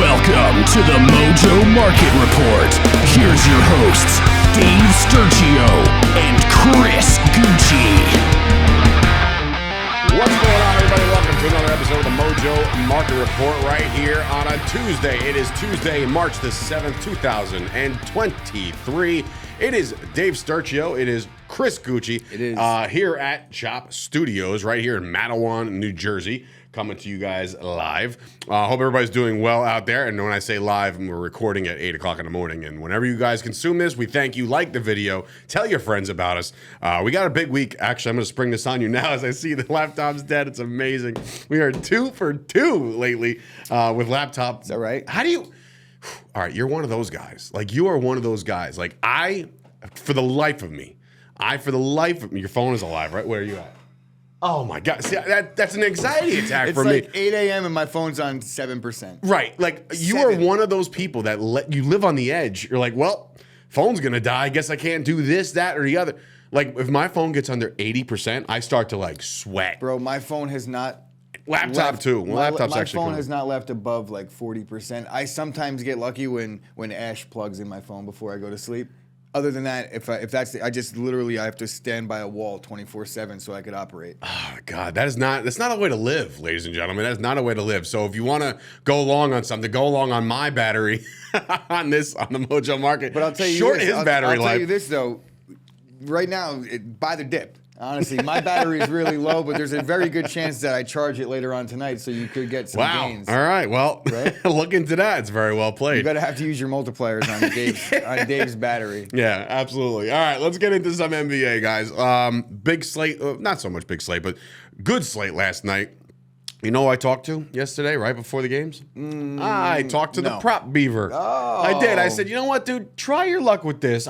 Welcome to the Mojo Market Report. Here's your hosts, Dave Sturchio and Chris Gueci. What's going on, everybody? Welcome to another episode of the Mojo Market Report right here on a Tuesday. It is Tuesday, March the 7th, 2023. It is Dave Sturchio. It is Chris Gueci. It is. Here at Chop Studios right here in Matawan, New Jersey. Coming to you guys live. Hope everybody's doing well out there. And when I say live, we're recording at 8 o'clock in the morning. And whenever you guys consume this, we thank you. Like the video. Tell your friends about us. We got a big week. Actually, I'm going to spring this on you now as I see the laptop's dead. It's amazing. We are 2 for 2 lately with laptops. Is that right? How do you... All right, you're one of those guys. Like, you are one of those guys. Like, for the life of me, your phone is alive, right? Where are you at? Oh my God! See, that's an anxiety attack for me. It's like 8 a.m. and my phone's on 7%. Right, like you are one of those people that you live on the edge. You're like, well, phone's gonna die. I guess I can't do this, that, or the other. Like if my phone gets under 80%, I start to like sweat. Bro, my phone has not. Laptop too. Well, laptop's my actually phone cool. has not left above like 40%. I sometimes get lucky when Ash plugs in my phone before I go to sleep. Other than that, I just literally have to stand by a wall 24/7 so I could operate. Oh God, that's not a way to live, ladies and gentlemen. That's not a way to live. So if you want to go along on something, go along on my battery on the Mojo Market. But I'll tell you shorten this, his battery life. I'll tell you this though, right now, buy the dip. Honestly, my battery is really low, but there's a very good chance that I charge it later on tonight, so you could get some gains. All right. Well, right? Look into that. It's very well played. You gotta have to use your multipliers on Dave's battery. Yeah, absolutely. All right, let's get into some NBA, guys. Big slate, not so much big slate, but good slate last night. You know who I talked to yesterday, right before the games? I talked to the prop beaver. Oh. I did. I said, you know what, dude? Try your luck with this.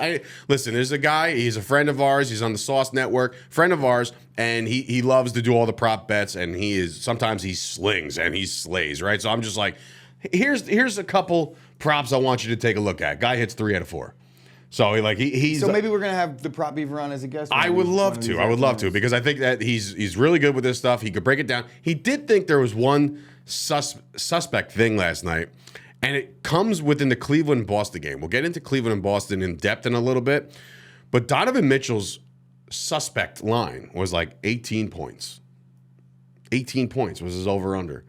Listen, there's a guy. He's a friend of ours. He's on the Sauce Network. Friend of ours, and he loves to do all the prop bets. And sometimes he slings and he slays, right? So I'm just like, here's a couple props I want you to take a look at. Guy hits 3 out of 4. So he's So maybe we're gonna have the prop beaver on as a guest. I would love to because I think that he's really good with this stuff. He could break it down. He did think there was one suspect thing last night, and it comes within the Cleveland-Boston game. We'll get into Cleveland and Boston in depth in a little bit, but Donovan Mitchell's suspect line was like 18 points. 18 points was his over/under.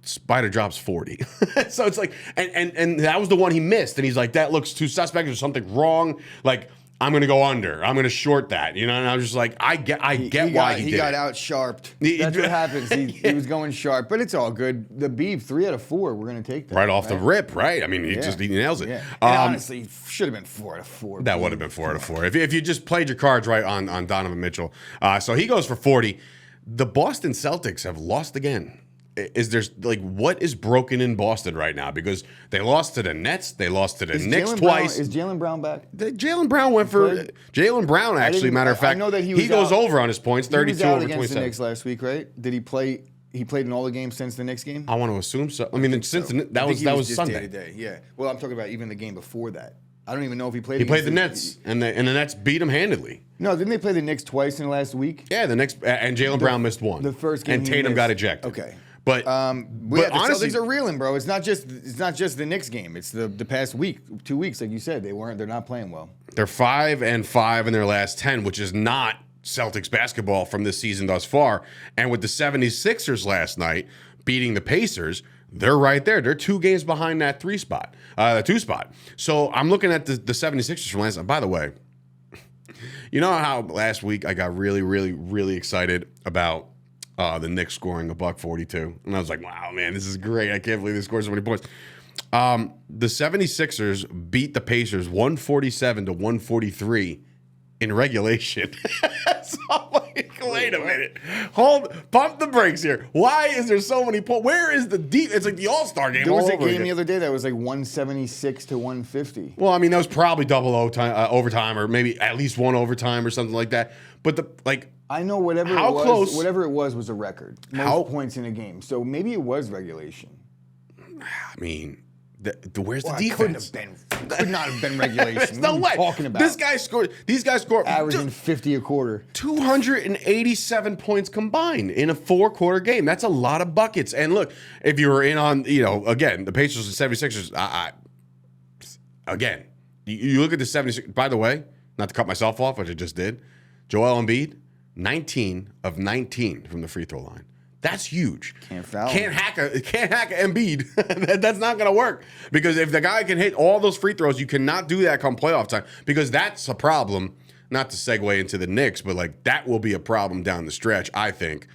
Spider drops 40. So it's like, and that was the one he missed. And he's like, that looks too suspect. There's something wrong. Like, I'm going to go under. I'm going to short that. You know, and I was just like, I get why he did He got it. out-sharped. That's what happens. He was going sharp, but it's all good. The Beeve, 3 out of 4, we're going to take that. Right off the rip, right? I mean, he nails it. Yeah. And honestly, should have been 4 out of 4. That would have been 4 out of 4. If you just played your cards right on Donovan Mitchell. So he goes for 40. The Boston Celtics have lost again. What is broken in Boston right now? Because they lost to the Nets, they lost to the Knicks twice. Is Jaylen Brown back? Jaylen Brown went for Jaylen Brown. Actually, matter of fact, I know that he goes over on his points, 32 he was out over against 27. the Knicks last week, right? Did he play? He played in all the games since the Knicks game. I want to assume so. I mean, since that was just Sunday. Day. Yeah. Well, I'm talking about even the game before that. I don't even know if he played. He played the Nets, and the Nets beat him handedly. No, didn't they play the Knicks twice in the last week? Yeah, the Knicks and Jaylen Brown missed one. The first game, and Tatum got ejected. Okay. But the honestly, Celtics are reeling, bro. It's not just the Knicks game. It's the past week, 2 weeks, like you said. They're not playing well. They're 5-5 in their last 10, which is not Celtics basketball from this season thus far. And with the 76ers last night beating the Pacers, they're right there. They're 2 games behind that 2 spot. So I'm looking at the 76ers from last night. By the way, you know how last week I got really, really, really excited about the Knicks scoring $142. And I was like, wow, man, this is great. I can't believe they scored so many points. The 76ers beat the Pacers 147-143 in regulation. So I'm like, wait a minute. Pump the brakes here. Why is there so many points? Where is the deep? It's like the All-Star game. There was a game again. the other day that was like 176-150. Well, I mean, that was probably double overtime, or maybe at least one overtime or something like that. But I know whatever it was a record. Most points in a game. So maybe it was regulation. I mean, Where's the It defense? could not have been regulation. No what are way. you talking about? These guys scored averaging 50 a quarter. 287 points combined in a 4-quarter game. That's a lot of buckets. And look, if you were in on, again, the Pacers and 76ers, again, you look at the 76ers. By the way, not to cut myself off, which I just did, Joel Embiid, 19 of 19 from the free throw line. That's huge. Can't foul. Can't hack Embiid. That's not going to work. Because if the guy can hit all those free throws, you cannot do that come playoff time. Because that's a problem. Not to segue into the Knicks, but like that will be a problem down the stretch. I think,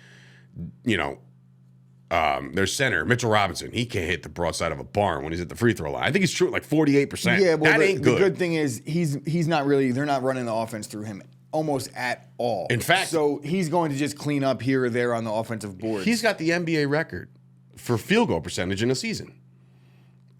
their center Mitchell Robinson, he can't hit the broadside of a barn when he's at the free throw line. I think he's shooting like 48%. Yeah, well, that ain't good. The good thing is he's not really. They're not running the offense through him almost at all. In fact, so he's going to just clean up here or there on the offensive board. He's got the NBA record for field goal percentage in a season.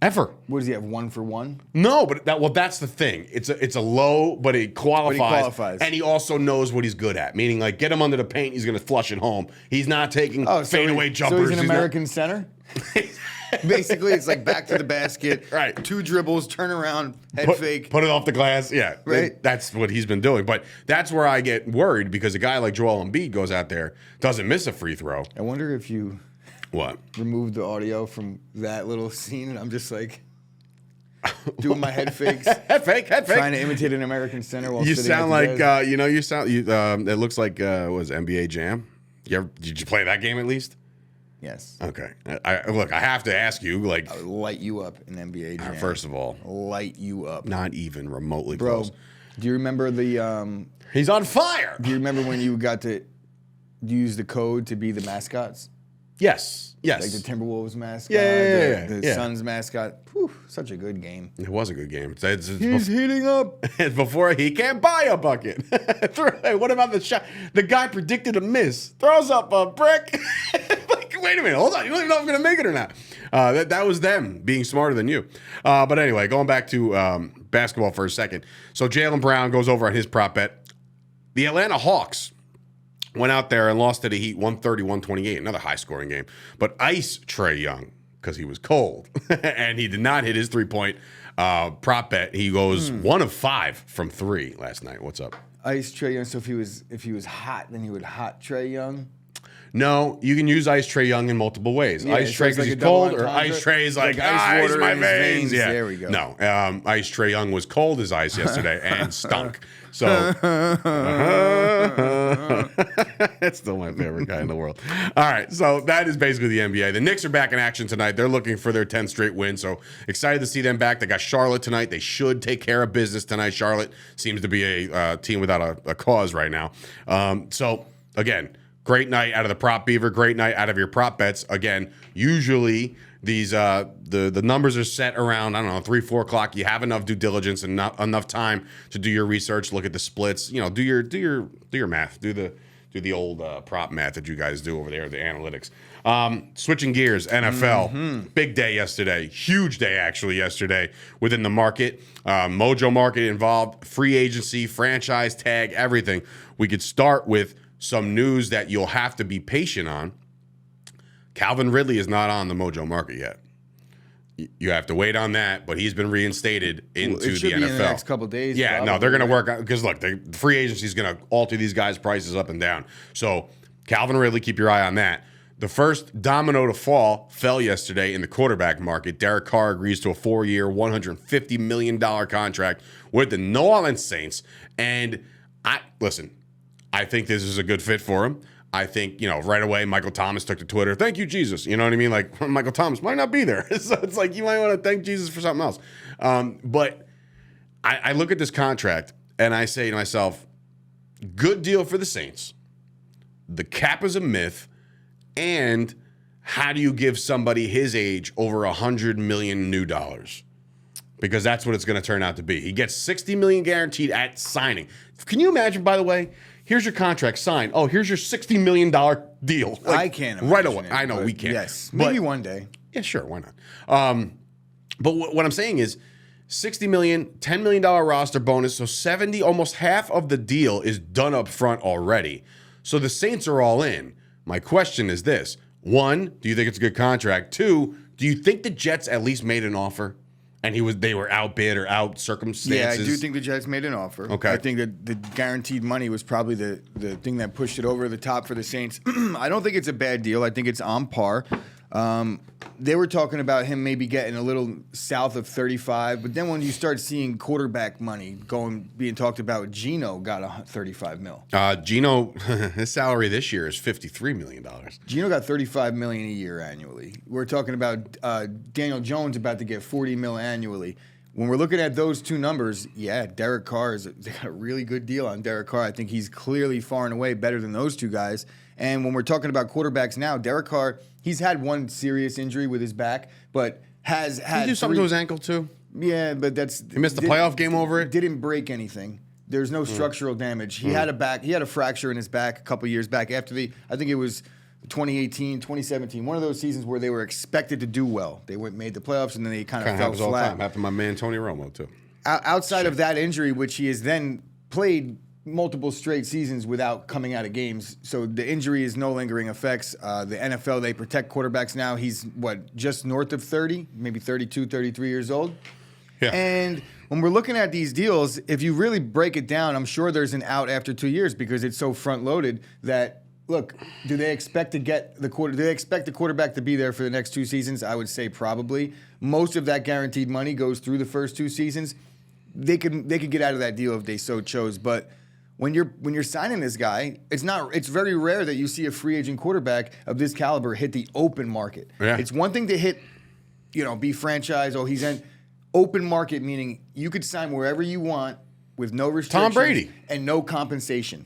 Ever. What does he have, 1 for 1? No, but that's the thing. It's a low, but it qualifies. And he also knows what he's good at. Meaning, like, get him under the paint, he's going to flush it home. He's not taking fadeaway jumpers. So he's an American center? Basically, it's like back to the basket, right? 2 dribbles, turn around, head fake. Put it off the glass. Yeah, right. That's what he's been doing. But that's where I get worried because a guy like Joel Embiid goes out there, doesn't miss a free throw. I wonder if you... What? Remove the audio from that little scene, and I'm just like doing my head fakes. head fake. Trying to imitate an American center while you sitting sound at the like desk. it looks like was NBA Jam. Did you play that game at least? Yes. Okay. I have to ask you, like, I would light you up in NBA Jam. First of all, light you up. Not even remotely Bro, close. do you remember the He's on fire. Do you remember when you got to use the code to be the mascots? Yes. Like the Timberwolves mascot, the Suns mascot. Whew, such a good game. It was a good game. He's heating up. Before he can't buy a bucket. What about the shot? The guy predicted a miss. Throws up a brick. Like, wait a minute. Hold on. You don't even know if I'm going to make it or not. That was them being smarter than you. But anyway, going back to basketball for a second. So Jaylen Brown goes over on his prop bet. The Atlanta Hawks went out there and lost to the Heat 130-128, another high-scoring game. But ice Trae Young, because he was cold, and he did not hit his three-point prop bet. He goes 1 of 5 from 3 last night. What's up? Ice Trae Young. So if he was hot, then he would hot Trae Young. No, you can use ice Trae Young in multiple ways. Yeah, ice Trae because he's cold, or ice Trae is like ice water my in his veins. Yeah, there we go. No, ice Trae Young was cold as ice yesterday and stunk. So it's still my favorite guy in the world. All right, so that is basically the NBA. The Knicks are back in action tonight. They're looking for their 10th straight win, so excited to see them back. They got Charlotte tonight. They should take care of business tonight. Charlotte seems to be a team without a cause right now. So again, great night out of the prop beaver. Great night out of your prop bets. Again, usually these the numbers are set around 3-4 o'clock. You have enough due diligence and not enough time to do your research, look at the splits. Do your math. Do the old prop math that you guys do over there, the analytics. Switching gears, NFL. Big day yesterday. Huge day actually yesterday within the market. Mojo Market involved, free agency, franchise tag, everything. We could start with some news that you'll have to be patient on. Calvin Ridley is not on the Mojo Market yet. You have to wait on that, but he's been reinstated into the NFL. It should be in the next couple of days. Yeah, probably. no, they're going to work on, because look, the free agency is going to alter these guys' prices up and down. So Calvin Ridley, keep your eye on that. The first domino to fall fell yesterday in the quarterback market. Derrick Carr agrees to a 4-year, $150 million contract with the New Orleans Saints. And I think this is a good fit for him. I think, right away, Michael Thomas took to Twitter, thank you, Jesus. You know what I mean? Like, Michael Thomas might not be there. So it's like, you might want to thank Jesus for something else. But I look at this contract, and I say to myself, good deal for the Saints. The cap is a myth. And how do you give somebody his age over $100 million new dollars? Because that's what it's going to turn out to be. He gets $60 million guaranteed at signing. Can you imagine, by the way, here's your contract signed. Oh, here's your $60 million deal. Like, I can't imagine right away. it, I know we can't. Yes, maybe one day. Yeah, sure, why not? But what I'm saying is $60 million, $10 million roster bonus, so 70, almost half of the deal is done up front already. So the Saints are all in. My question is this. 1, do you think it's a good contract? 2, do Do you think the Jets at least made an offer? And they were outbid or out circumstances? Yeah, I do think the Jets made an offer. Okay. I think that the guaranteed money was probably the thing that pushed it over the top for the Saints. I don't think it's a bad deal. I think it's on par. They were talking about him maybe getting a little south of 35, but then when you start seeing quarterback money being talked about, Geno got 35 mil. Geno, his salary this year is $53 million. Geno got 35 million a year annually. We're talking about Daniel Jones about to get 40 mil annually. When we're looking at those two numbers, yeah, Derek Carr they got a really good deal on Derek Carr. I think he's clearly far and away better than those two guys. And when we're talking about quarterbacks now, Derek Carr, he's had one serious injury with his back, but has had. Did he do something to his ankle too? Yeah, but he missed the playoff game over it. Didn't break anything. There's no structural damage. He had a fracture in his back a couple years back after I think it was 2018, 2017, one of those seasons where they were expected to do well. They made the playoffs and then they kind of fell happens all the flat. time. Happened to my man Tony Romo too. Outside of that injury, which he has then played multiple straight seasons without coming out of games, so the injury is no lingering effects. The NFL, they protect quarterbacks now. He's just north of 30, maybe 32, 33 years old. Yeah. And when we're looking at these deals, if you really break it down, I'm sure there's an out after 2 years because it's so front loaded that. Look, do they expect to get do they expect the quarterback to be there for the next 2 seasons? I would say probably. Most of that guaranteed money goes through the first 2 seasons. They could get out of that deal if they so chose. But when you're signing this guy, it's very rare that you see a free agent quarterback of this caliber hit the open market. Yeah. It's one thing to hit, be franchise. Oh, he's in open market, meaning you could sign wherever you want with no restrictions. Tom Brady. And no compensation.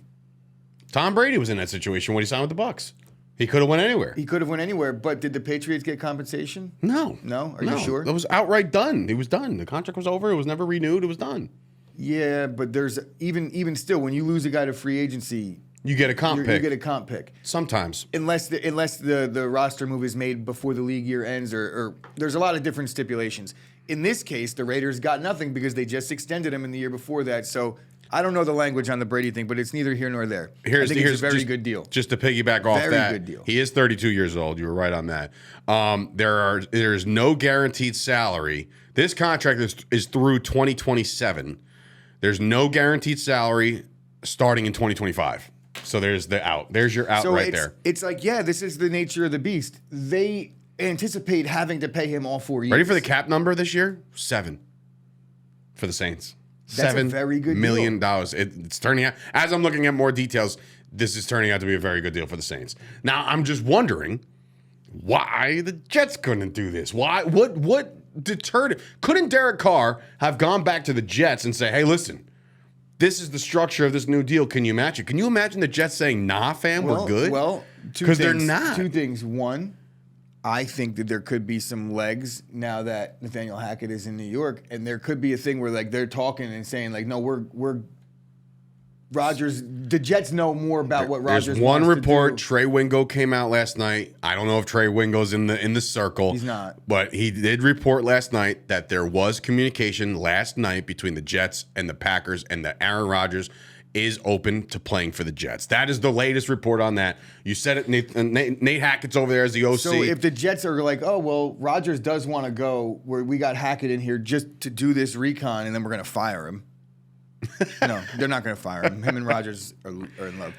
Tom Brady was in that situation when he signed with the Bucks. He could have went anywhere. He could have went anywhere, but did the Patriots get compensation? No. No? Are you sure? It was outright done. It was done. The contract was over. It was never renewed. It was done. Yeah, but there's even still, when you lose a guy to free agency, you get a comp pick. You get a comp pick. Sometimes. Unless the roster move is made before the league year ends, or there's a lot of different stipulations. In this case, the Raiders got nothing because they just extended him in the year before that. So I don't know the language on the Brady thing, but it's neither here nor there. I think it's a very good deal. Just to piggyback off very that, good deal. He is 32 years old. You were right on that. There's no guaranteed salary. This contract is through 2027. There's no guaranteed salary starting in 2025. So there's the out. There's your out there. It's like, yeah, this is the nature of the beast. They anticipate having to pay him all 4 years. Ready for the cap number this year? 7 for the Saints. That's a very good $7 million. It's turning out, as I'm looking at more details, this is turning out to be a very good deal for the Saints. Now, I'm just wondering why the Jets couldn't do this. Why? What deterred it? Couldn't Derek Carr have gone back to the Jets and say, hey, listen, this is the structure of this new deal. Can you match it? Can you imagine the Jets saying, nah, fam, we're good? Well, because they're not. 2 things. One, I think that there could be some legs now that Nathaniel Hackett is in New York, and there could be a thing where they're talking and saying no, we're Rodgers. The Jets know more about what Rodgers. There's one wants report. to do. Trey Wingo came out last night. I don't know if Trey Wingo's in the circle. He's not, but he did report last night that there was communication last night between the Jets and the Packers, and that Aaron Rodgers is open to playing for the Jets. That is the latest report on that. You said it, Nate Hackett's over there as the OC. So if the Jets are like, oh, well, Rodgers does want to go where we got Hackett in here just to do this recon and then we're going to fire him. No, they're not going to fire him. Him and Rodgers are in love.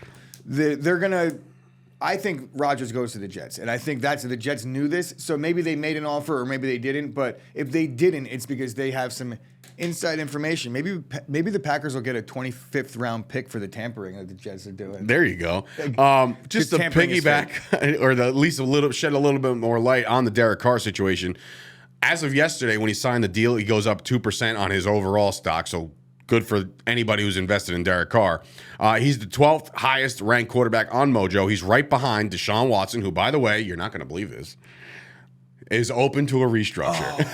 They're going to – I think Rodgers goes to the Jets, and I think the Jets knew this, so maybe they made an offer or maybe they didn't, but if they didn't, it's because they have some – inside information. Maybe the Packers will get a 25th round pick for the tampering that the Jets are doing. There you go. Just to piggyback, or at least shed a little bit more light on the Derek Carr situation. As of yesterday, when he signed the deal, he goes up 2% on his overall stock. So good for anybody who's invested in Derek Carr. He's the 12th highest ranked quarterback on Mojo. He's right behind Deshaun Watson, who, by the way, you're not going to believe this, is open to a restructure.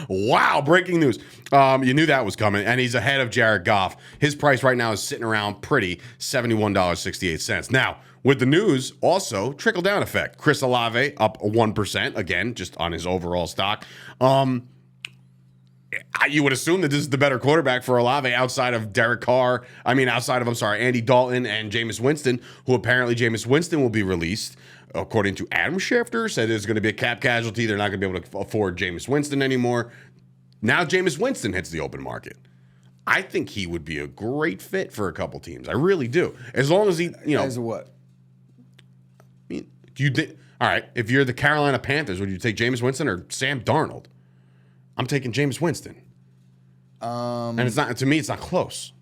Wow, breaking news. You knew that was coming, and he's ahead of Jared Goff. His price right now is sitting around pretty, $71.68. Now, with the news, also, trickle-down effect. Chris Olave up 1%, again, just on his overall stock. You would assume that this is the better quarterback for Olave outside of Derek Carr. Andy Dalton and Jameis Winston, who apparently Jameis Winston will be released. according to Adam Schefter, said there's going to be a cap casualty. They're not going to be able to afford Jameis Winston anymore. Now Jameis Winston hits the open market. I think he would be a great fit for a couple teams. I really do. As long as he, As a what? All right, if you're the Carolina Panthers, would you take Jameis Winston or Sam Darnold? I'm taking Jameis Winston. And it's not, to me, it's not close.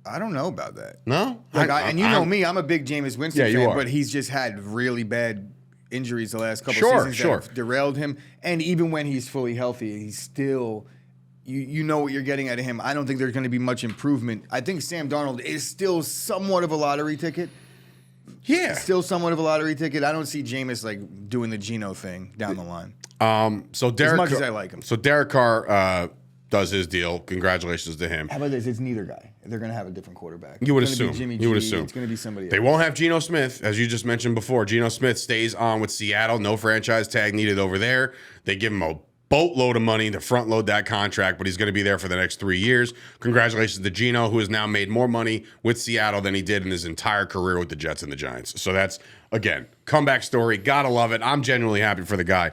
I don't know about that. No? And you know me, I'm a big Jameis Winston Yeah, you fan, are. but he's just had really bad injuries the last couple Sure, seasons sure. that have derailed him. And even when he's fully healthy, he's still, you know what you're getting out of him. I don't think there's going to be much improvement. I think Sam Darnold is still somewhat of a lottery ticket. Yeah. Still somewhat of a lottery ticket. I don't see Jameis like doing the Geno thing down the line. So Derek, as much as I like him. So Derek Carr does his deal. Congratulations to him. How about this? It's neither guy. They're going to have a different quarterback. You would It's gonna assume. be Jimmy You would G. assume. It's going to be somebody They else. won't have Geno Smith, as you just mentioned before. Geno Smith stays on with Seattle. No franchise tag needed over there. They give him a boatload of money to front load that contract, but he's going to be there for the next 3 years. Congratulations to Geno, who has now made more money with Seattle than he did in his entire career with the Jets and the Giants. So that's, again, comeback story. Gotta love it. I'm genuinely happy for the guy.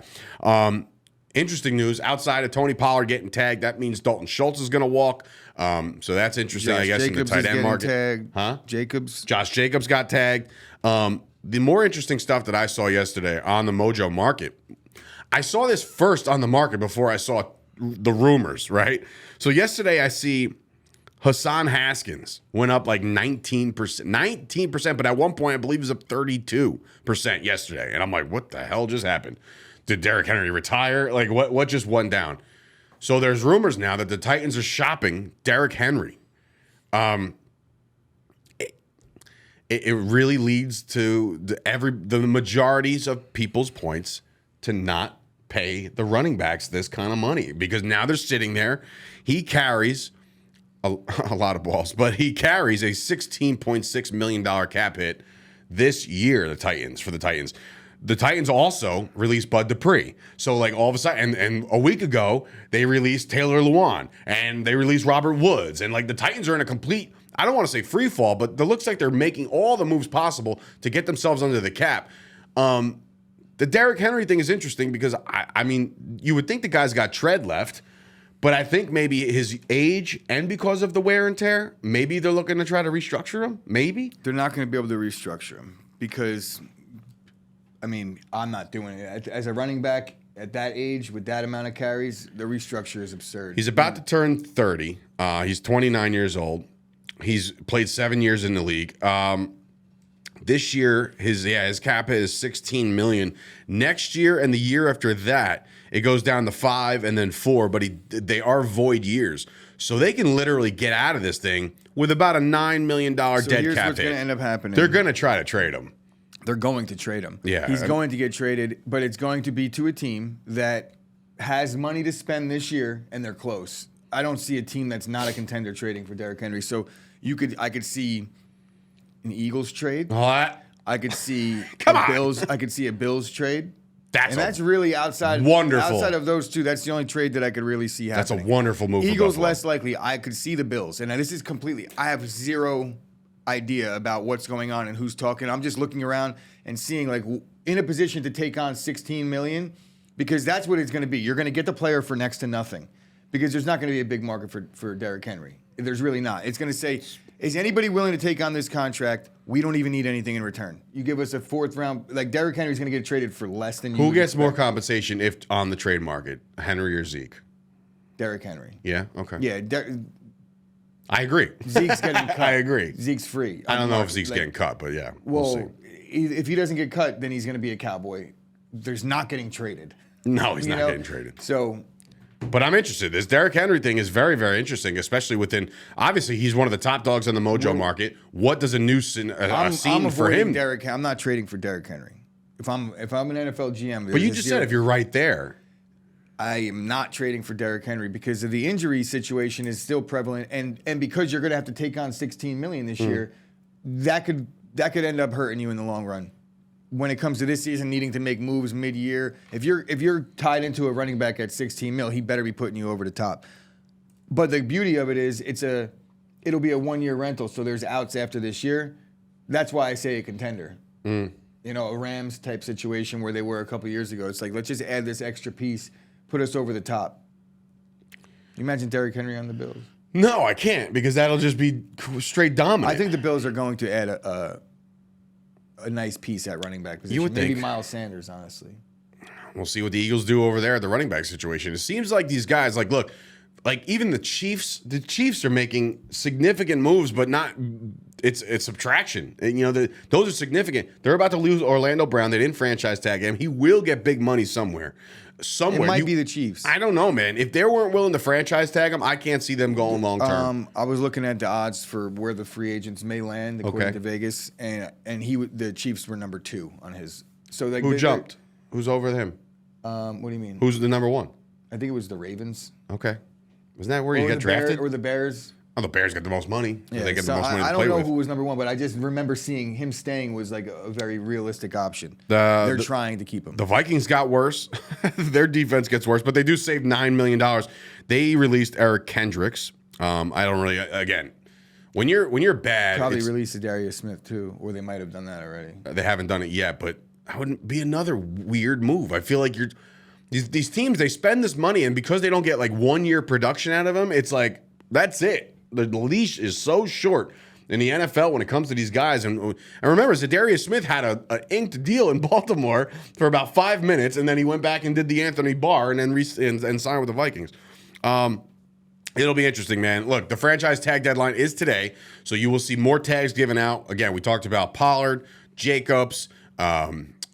Interesting news, outside of Tony Pollard getting tagged, that means Dalton Schultz is going to walk. So that's interesting, I guess, in the tight end market. Tagged. Huh? Josh Jacobs got tagged. The more interesting stuff that I saw yesterday on the Mojo Market, I saw this first on the market before I saw the rumors, right? So yesterday I see Hassan Haskins went up like 19%, but at one point I believe it was up 32% yesterday. And I'm like, what the hell just happened? Did Derrick Henry retire? Like, what just went down? So there's rumors now that the Titans are shopping Derrick Henry. It really leads to the majorities of people's points to not pay the running backs this kind of money, because now they're sitting there. He carries a lot of balls, but he carries a $16.6 million cap hit this year, the Titans. The Titans also released Bud Dupree. So, like, all of a sudden, and a week ago, they released Taylor Lewan, and they released Robert Woods. And, like, the Titans are in a complete, I don't want to say free fall, but it looks like they're making all the moves possible to get themselves under the cap. The Derrick Henry thing is interesting because, I mean, you would think the guy's got tread left, but I think maybe his age and because of the wear and tear, maybe they're looking to try to restructure him. Maybe. They're not going to be able to restructure him because, I mean, I'm not doing it. As a running back at that age with that amount of carries, the restructure is absurd. He's about to turn 30. He's 29 years old. He's played 7 years in the league. This year, his cap hit is $16 million. Next year and the year after that, it goes down to 5 and then 4, but they are void years. So they can literally get out of this thing with about a $9 million dead cap hit. Here's what's going to end up happening. They're going to try to trade him. They're going to trade him. Yeah. He's going to get traded, but it's going to be to a team that has money to spend this year, and they're close. I don't see a team that's not a contender trading for Derrick Henry. So I could see an Eagles trade. What? I could see Bills. I could see a Bills trade. That's That's really outside. wonderful. Outside of those two, that's the only trade that I could really see happening. That's a wonderful move. Eagles for Buffalo. less likely. I could see the Bills, and this is completely. I have zero idea about what's going on and who's talking. I'm just looking around and seeing like in a position to take on $16 million, because that's what it's going to be. You're going to get the player for next to nothing, because there's not going to be a big market for Derrick Henry. There's really not. It's going to say, is anybody willing to take on this contract? We don't even need anything in return. You give us a 4th round. Like Derrick Henry's going to get traded for less than you. Who would gets more expect. compensation if on the trade market, Henry or Zeke? Derrick Henry. Yeah. Okay. Yeah. I agree. Zeke's getting cut. I agree. Zeke's free. I don't know if Zeke's getting cut, but yeah, we'll see. If he doesn't get cut, then he's going to be a Cowboy. There's not getting traded. No, he's You not know? getting traded. So But I'm interested. This Derrick Henry thing is very, very interesting, especially within. Obviously, he's one of the top dogs on the Mojo market. What does a new scene I'm for avoiding him? Derrick. I'm not trading for Derrick Henry. If I'm an NFL GM, But you just said if you're right there. I am not trading for Derrick Henry because of the injury situation is still prevalent, and because you're going to have to take on $16 million this year, that could end up hurting you in the long run. When it comes to this season, needing to make moves mid-year, if you're tied into a running back at $16 million, he better be putting you over the top. But the beauty of it is it'll be a 1-year rental, so there's outs after this year. That's why I say a contender. a Rams type situation where they were a couple years ago. It's like, let's just add this extra piece, put us over the top. You imagine Derrick Henry on the Bills? No, I can't, because that'll just be straight dominant. I think the Bills are going to add a nice piece at running back position. You would Maybe think. Miles Sanders, honestly. We'll see what the Eagles do over there at the running back situation. It seems like these guys, look, even the Chiefs are making significant moves, but not. It's subtraction. And, those are significant. They're about to lose Orlando Brown. They didn't franchise tag him. He will get big money somewhere. It might be the Chiefs. I don't know, man. If they weren't willing to franchise tag him, I can't see them going long term. I was looking at the odds for where the free agents may land according to Vegas, and the Chiefs were number 2 on his. So who jumped? Who's over him? What do you mean? Who's the number 1? I think it was the Ravens. Okay, wasn't that where you got drafted? Or the Bears? Oh, the Bears got the most money. Yeah, they get so the most money to I play don't know with. who was number 1, but I just remember seeing him staying was like a very realistic option. They're trying to keep him. The Vikings got worse. Their defense gets worse, but they do save $9 million. They released Eric Kendricks. I don't really. Again, when you're bad, Probably released Darius Smith too, or they might have done that already. They haven't done it yet, but that wouldn't be another weird move. I feel like these teams, they spend this money, and because they don't get like 1 year production out of them, it's like that's it. The leash is so short in the NFL when it comes to these guys. And remember, Darius Smith had an inked deal in Baltimore for about 5 minutes, and then he went back and did the Anthony Barr and then and signed with the Vikings. It'll be interesting, man. Look, the franchise tag deadline is today, so you will see more tags given out. Again, we talked about Pollard, Jacobs,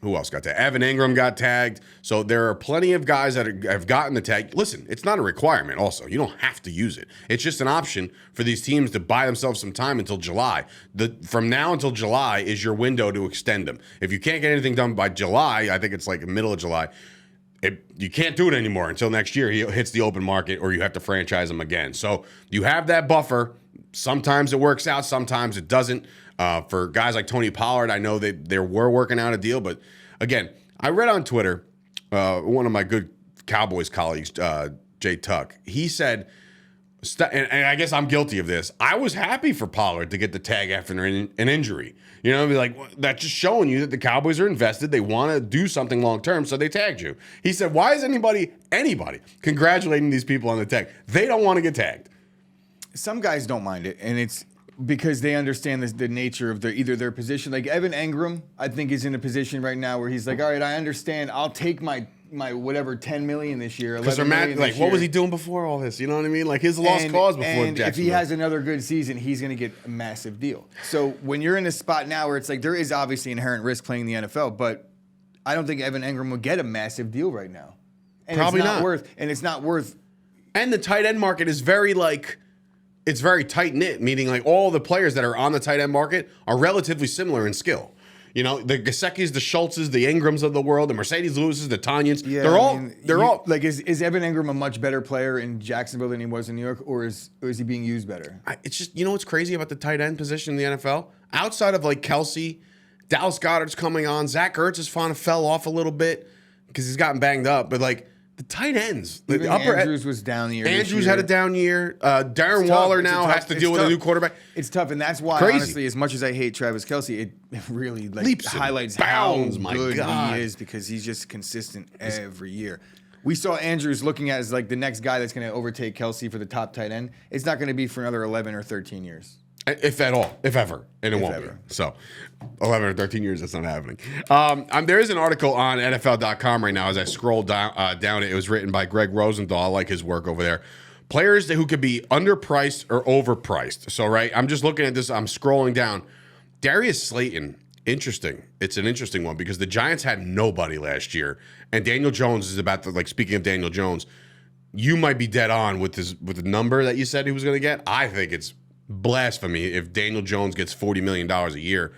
who else got tagged? Evan Engram got tagged. So there are plenty of guys that have gotten the tag. Listen, it's not a requirement also. You don't have to use it. It's just an option for these teams to buy themselves some time until July. From now until July is your window to extend them. If you can't get anything done by July, I think it's like the middle of July, you can't do it anymore until next year he hits the open market or you have to franchise him again. So you have that buffer. Sometimes it works out, sometimes it doesn't. For guys like Tony Pollard, I know that they were working out a deal, but again, I read on Twitter, one of my good Cowboys colleagues, Jay Tuck, he said, and I guess I'm guilty of this, I was happy for Pollard to get the tag after an injury. That's just showing you that the Cowboys are invested. They want to do something long term, so they tagged you. He said, why is anybody congratulating these people on the tag? They don't want to get tagged. Some guys don't mind it, and it's because they understand the nature of either their position. Like Evan Engram, I think, is in a position right now where he's like, all right, I understand. I'll take my whatever $10 million this year. Because they're mad. Like, what was he doing before all this? You know what I mean? Like his lost cause before Jacksonville. If he has another good season, he's going to get a massive deal. So when you're in a spot now where it's like there is obviously inherent risk playing in the NFL, but I don't think Evan Engram would get a massive deal right now. And Probably it's not not. worth. And the tight end market is very it's very tight knit, meaning like all the players that are on the tight end market are relatively similar in skill. The Gesicki's, the Schultzes, the Ingrams of the world, the Mercedes Lewis's, the Tanyans. Yeah, they're all like is Evan Engram a much better player in Jacksonville than he was in New York, or is he being used better? It's just what's crazy about the tight end position in the NFL? Outside of like Kelsey, Dallas Goedert's coming on, Zach Ertz has fell off a little bit because he's gotten banged up, but like. The tight ends. Even Andrews was down the year. Andrews had a down year. Darren Waller now has to deal with a new quarterback. It's tough, and that's why, honestly, as much as I hate Travis Kelce, it really highlights how good he is because he's just consistent every year. We saw Andrews looking at as like the next guy that's going to overtake Kelce for the top tight end. It's not going to be for another 11 or 13 years. If at all, if ever, and it won't be. So, 11 or 13 years, that's not happening. There is an article on NFL.com right now as I scroll down it. It was written by Greg Rosenthal. I like his work over there. Players who could be underpriced or overpriced. So, right, I'm just looking at this. I'm scrolling down. Darius Slayton, interesting. It's an interesting one because the Giants had nobody last year. And Daniel Jones is about to, speaking of Daniel Jones, you might be dead on with the number that you said he was going to get. I think it's blasphemy if Daniel Jones gets $40 million a year.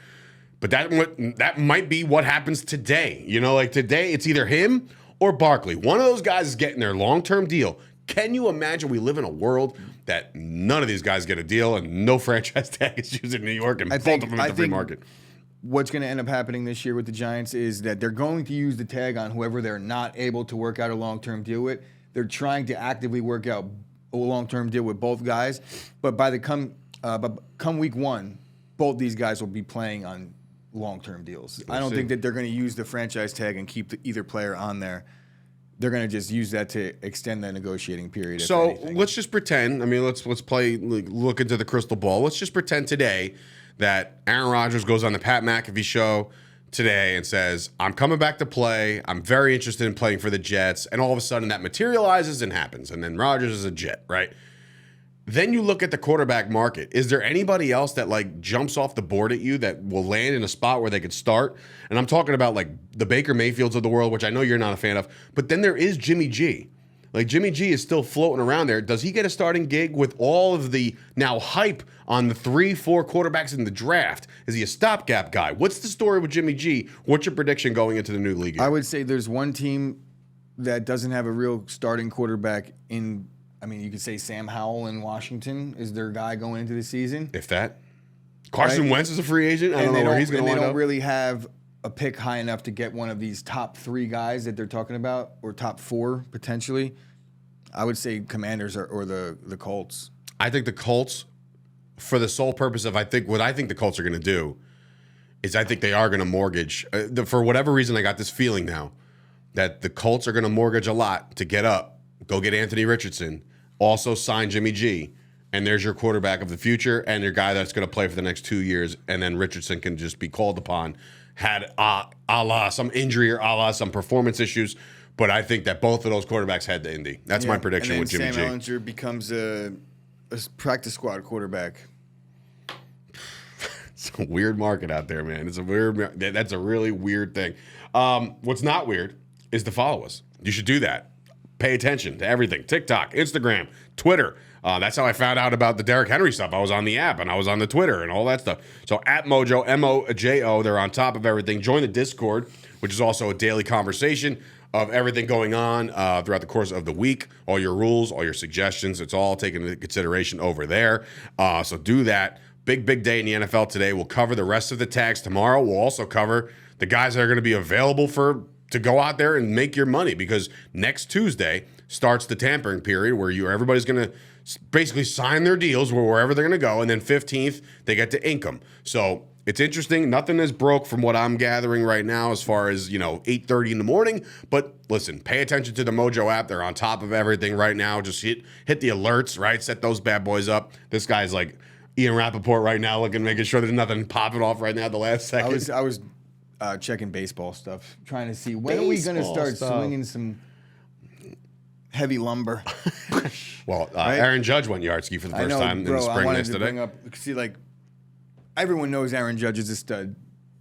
But that might be what happens today. Today it's either him or Barkley. One of those guys is getting their long-term deal. Can you imagine we live in a world that none of these guys get a deal and no franchise tag is used in New York and both of them in the free market? What's going to end up happening this year with the Giants is that they're going to use the tag on whoever they're not able to work out a long-term deal with. They're trying to actively work out a long-term deal with both guys, but come week one, both these guys will be playing on long-term deals. I don't think that they're going to use the franchise tag and keep either player on there. They're going to just use that to extend the negotiating period. So let's just pretend. I mean, let's play, look into the crystal ball. Let's just pretend today that Aaron Rodgers goes on the Pat McAfee show today and says, I'm coming back to play. I'm very interested in playing for the Jets. And all of a sudden that materializes and happens. And then Rodgers is a Jet, right? Then you look at the quarterback market. Is there anybody else that like jumps off the board at you that will land in a spot where they could start? And I'm talking about like the Baker Mayfields of the world, which I know you're not a fan of. But then there is Jimmy G. Like Jimmy G is still floating around there. Does he get a starting gig with all of the now hype on the 3-4 quarterbacks in the draft? Is he a stopgap guy? What's the story with Jimmy G? What's your prediction going into the new league year? I would say there's one team that doesn't have a real starting quarterback in. I mean, you could say Sam Howell in Washington is their guy going into the season. If that. Carson Wentz is a free agent. I don't know where he's going to wind up. They don't really have a pick high enough to get one of these top 3 guys that they're talking about, or top 4 potentially. I would say Commanders or the Colts. I think the Colts, for the sole purpose of what I think the Colts are going to do is I think they are going to mortgage. For whatever reason, I got this feeling now that the Colts are going to mortgage a lot to get up, go get Anthony Richardson, also sign Jimmy G, and there's your quarterback of the future and your guy that's going to play for the next 2 years, and then Richardson can just be called upon, had a la some injury or a la some performance issues. But I think that both of those quarterbacks head to Indy. That's my prediction with Jimmy G. Sam Ehlinger becomes a practice squad quarterback. It's a weird market out there, man. That's a really weird thing. What's not weird is to follow us. You should do that. Pay attention to everything. TikTok, Instagram, Twitter. That's how I found out about the Derrick Henry stuff. I was on the app and I was on the Twitter and all that stuff. So at Mojo, MOJO, they're on top of everything. Join the Discord, which is also a daily conversation of everything going on throughout the course of the week. All your rules, all your suggestions, it's all taken into consideration over there. So do that. Big day in the NFL today. We'll cover the rest of the tags tomorrow. We'll also cover the guys that are going to be available to go out there and make your money, because next Tuesday starts the tampering period where everybody's going to basically sign their deals wherever they're going to go, and then 15th they get to ink them. So it's interesting. Nothing is broke from what I'm gathering right now as far as 8:30 in the morning. But listen, pay attention to the Mojo app. They're on top of everything right now. Just hit the alerts, right? Set those bad boys up. This guy's like Ian Rappaport right now, making sure there's nothing popping off right now at the last second. I was checking baseball stuff, trying to see when are we going to start swinging some heavy lumber. Well, right? Aaron Judge went yard ski for the first time in the spring yesterday. Everyone knows Aaron Judge is a stud,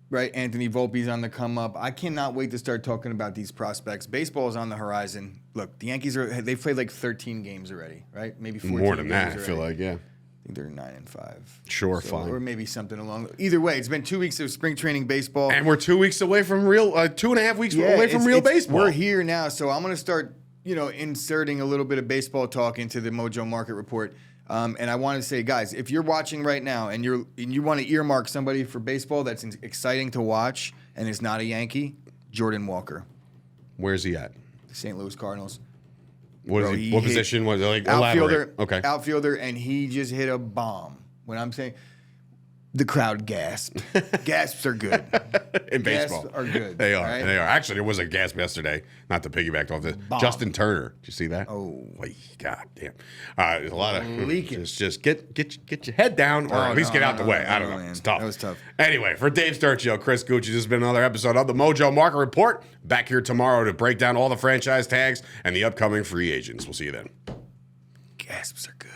right? Anthony Volpe's on the come up. I cannot wait to start talking about these prospects. Baseball is on the horizon. Look, the Yankees they've played like 13 games already, right? Maybe 14 more than that. already. I feel like, yeah. I think they're 9-5. Sure, fine. Or maybe something along. Either way, it's been 2 weeks of spring training baseball, and we're 2 weeks away from 2.5 weeks away from real baseball. We're here now, so I'm going to start, inserting a little bit of baseball talk into the Mojo Market Report. And I want to say, guys, if you're watching right now and you want to earmark somebody for baseball that's exciting to watch and is not a Yankee, Jordan Walker. Where's he at? The St. Louis Cardinals. What position was it? Outfielder. Okay. Outfielder, and he just hit a bomb. When I'm saying the crowd gasped. Gasps are good. In baseball. Gasps are good. They are. Right? They are. Actually, there was a gasp yesterday. Not to piggyback off this. Bomb. Justin Turner. Did you see that? Oh. God damn. There's a lot of leaking. Just get your head down, or at least get out the way. I don't know. Man. It's tough. That was tough. Anyway, for Dave Sturchio, Chris Gueci, this has been another episode of the Mojo Market Report. Back here tomorrow to break down all the franchise tags and the upcoming free agents. We'll see you then. Gasps are good.